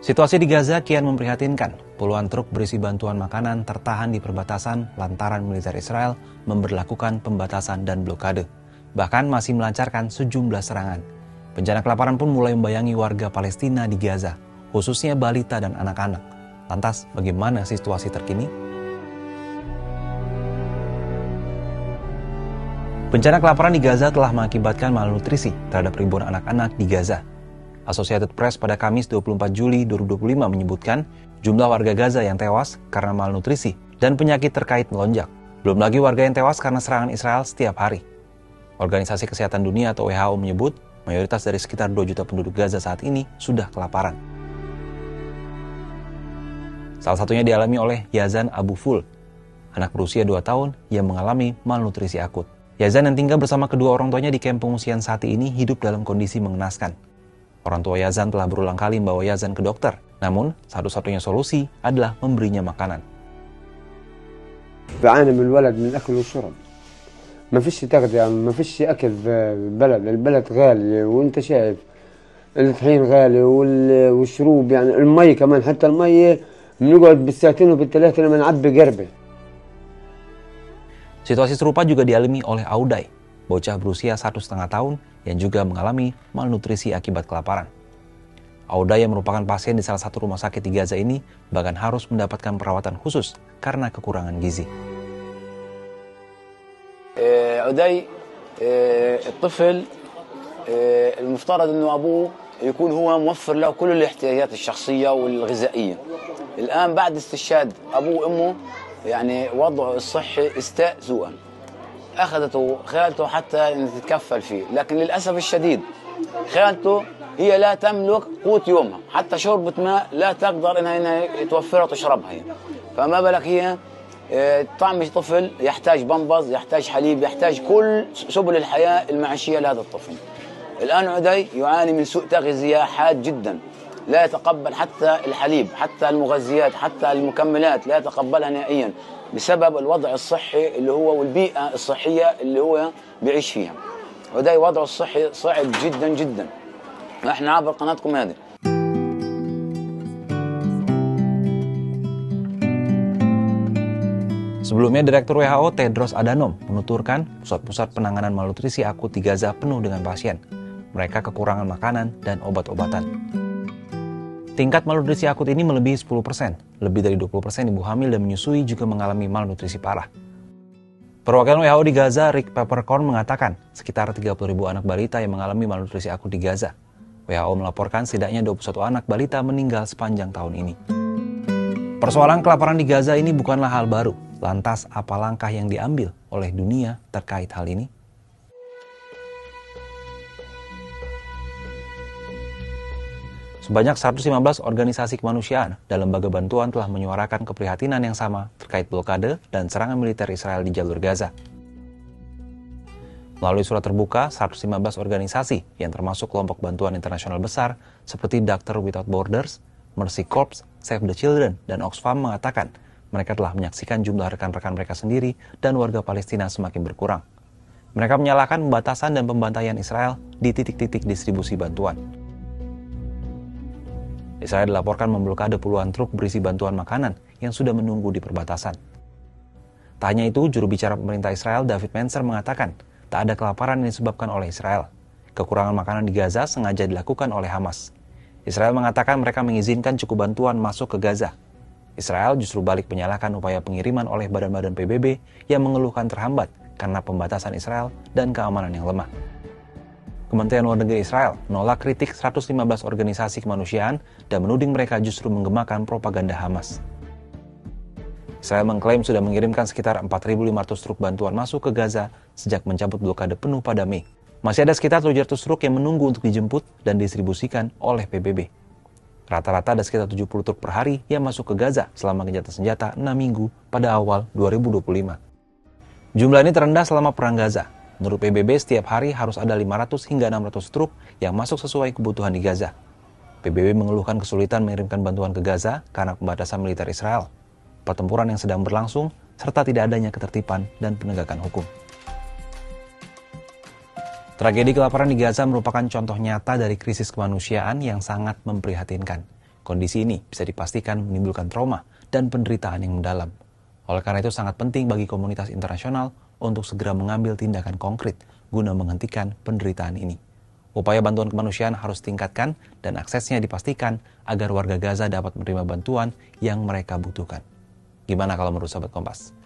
Situasi di Gaza kian memprihatinkan. Puluhan truk berisi bantuan makanan tertahan di perbatasan lantaran militer Israel memberlakukan pembatasan dan blokade. Bahkan masih melancarkan sejumlah serangan. Bencana kelaparan pun mulai membayangi warga Palestina di Gaza, khususnya balita dan anak-anak. Lantas, bagaimana situasi terkini? Bencana kelaparan di Gaza telah mengakibatkan malnutrisi terhadap ribuan anak-anak di Gaza. Associated Press pada Kamis 24 Juli 2025 menyebutkan jumlah warga Gaza yang tewas karena malnutrisi dan penyakit terkait melonjak. Belum lagi warga yang tewas karena serangan Israel setiap hari. Organisasi Kesehatan Dunia atau WHO menyebut mayoritas dari sekitar 2 juta penduduk Gaza saat ini sudah kelaparan. Salah satunya dialami oleh Yazan Abu Ful, anak berusia 2 tahun yang mengalami malnutrisi akut. Yazan yang tinggal bersama kedua orang tuanya di kamp pengungsian saat ini hidup dalam kondisi mengenaskan. Orang tua Yazan telah berulang kali membawa Yazan ke dokter, namun satu-satunya solusi adalah memberinya makanan. بعاني من الولد من الأكل والشرب. ما فيش تغذية، ما فيش أكل في البلد غالي وأنت شايف الطحين غالي والشروب يعني المي كمان حتى المي بنقعد بالساعتين وبالثلاثة لما نعبي قربة. Situasi serupa juga dialami oleh Audai, bocah berusia 1,5 tahun yang juga mengalami malnutrisi akibat kelaparan. Audai yang merupakan pasien di salah satu rumah sakit di Gaza ini bahkan harus mendapatkan perawatan khusus karena kekurangan gizi. عدي الطفل المفترض انه ابوه يكون هو موفر له كل الاحتياجات الشخصيه والغذائيه. الان بعد استشهاد ابوه وامه يعني وضعه الصحي استاء سوءا. اخذته خالته حتى ان تتكفل فيه، لكن للاسف الشديد خالته هي لا تملك قوت يومها، حتى شربة ماء لا تقدر انها توفرها وتشربها هي. فما بالك هي طعم طفل يحتاج بامبز، يحتاج حليب، يحتاج كل سبل الحياة المعيشية لهذا الطفل. الآن عدي يعاني من سوء تغذية حاد جدا، لا يتقبل حتى الحليب، حتى المغذيات، حتى المكملات لا يتقبلها نهائيا بسبب الوضع الصحي اللي هو والبيئة الصحية اللي هو بيعيش فيها. عدي وضعه الصحي صعب جدا جدا. احنا عبر قناتكم هذه. Sebelumnya, Direktur WHO Tedros Adhanom menuturkan pusat-pusat penanganan malnutrisi akut di Gaza penuh dengan pasien. Mereka kekurangan makanan dan obat-obatan. Tingkat malnutrisi akut ini melebihi 10%. Lebih dari 20% ibu hamil dan menyusui juga mengalami malnutrisi parah. Perwakilan WHO di Gaza, Rick Peppercorn, mengatakan sekitar 30.000 anak balita yang mengalami malnutrisi akut di Gaza. WHO melaporkan setidaknya 21 anak balita meninggal sepanjang tahun ini. Persoalan kelaparan di Gaza ini bukanlah hal baru. Lantas, apa langkah yang diambil oleh dunia terkait hal ini? Sebanyak 115 organisasi kemanusiaan dan lembaga bantuan telah menyuarakan keprihatinan yang sama terkait blokade dan serangan militer Israel di jalur Gaza. Melalui surat terbuka, 115 organisasi yang termasuk kelompok bantuan internasional besar seperti Doctors Without Borders, Mercy Corps, Save the Children, dan Oxfam mengatakan mereka telah menyaksikan jumlah rekan-rekan mereka sendiri dan warga Palestina semakin berkurang. Mereka menyalahkan pembatasan dan pembantaian Israel di titik-titik distribusi bantuan. Israel dilaporkan memblokade puluhan truk berisi bantuan makanan yang sudah menunggu di perbatasan. Tak hanya itu, juru bicara pemerintah Israel David Mencer mengatakan tak ada kelaparan yang disebabkan oleh Israel. Kekurangan makanan di Gaza sengaja dilakukan oleh Hamas. Israel mengatakan mereka mengizinkan cukup bantuan masuk ke Gaza. Israel justru balik menyalahkan upaya pengiriman oleh badan-badan PBB yang mengeluhkan terhambat karena pembatasan Israel dan keamanan yang lemah. Kementerian Luar Negeri Israel menolak kritik 115 organisasi kemanusiaan dan menuding mereka justru menggemakan propaganda Hamas. Israel mengklaim sudah mengirimkan sekitar 4.500 truk bantuan masuk ke Gaza sejak mencabut blokade penuh pada Mei. Masih ada sekitar 700 truk yang menunggu untuk dijemput dan distribusikan oleh PBB. Rata-rata ada sekitar 70 truk per hari yang masuk ke Gaza selama gencatan senjata 6 minggu pada awal 2025. Jumlah ini terendah selama Perang Gaza. Menurut PBB, setiap hari harus ada 500 hingga 600 truk yang masuk sesuai kebutuhan di Gaza. PBB mengeluhkan kesulitan mengirimkan bantuan ke Gaza karena pembatasan militer Israel, pertempuran yang sedang berlangsung, serta tidak adanya ketertiban dan penegakan hukum. Tragedi kelaparan di Gaza merupakan contoh nyata dari krisis kemanusiaan yang sangat memprihatinkan. Kondisi ini bisa dipastikan menimbulkan trauma dan penderitaan yang mendalam. Oleh karena itu sangat penting bagi komunitas internasional untuk segera mengambil tindakan konkret guna menghentikan penderitaan ini. Upaya bantuan kemanusiaan harus ditingkatkan dan aksesnya dipastikan agar warga Gaza dapat menerima bantuan yang mereka butuhkan. Gimana kalau menurut Sobat Kompas?